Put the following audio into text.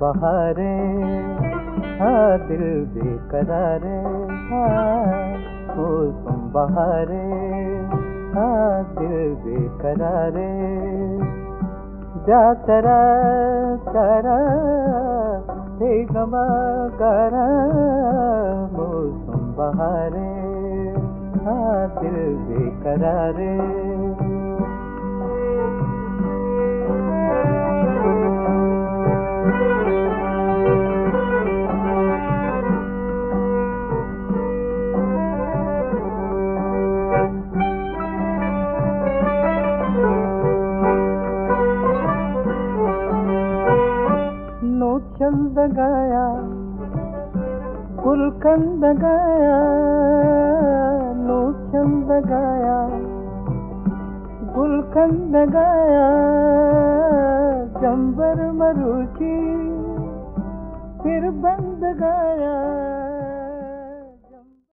बहारे हाँ दिल बेकरारे हाँ मौसम बहारे हाँ दिल बेकरारे जा तरा तरा हे गमा करा मौसम बहारे हाँ दिल बेकरारे चंद गाया गुलकंद गाया नो चंद गाया गुलकंद गाया जंबर मरुची फिर बंद गाया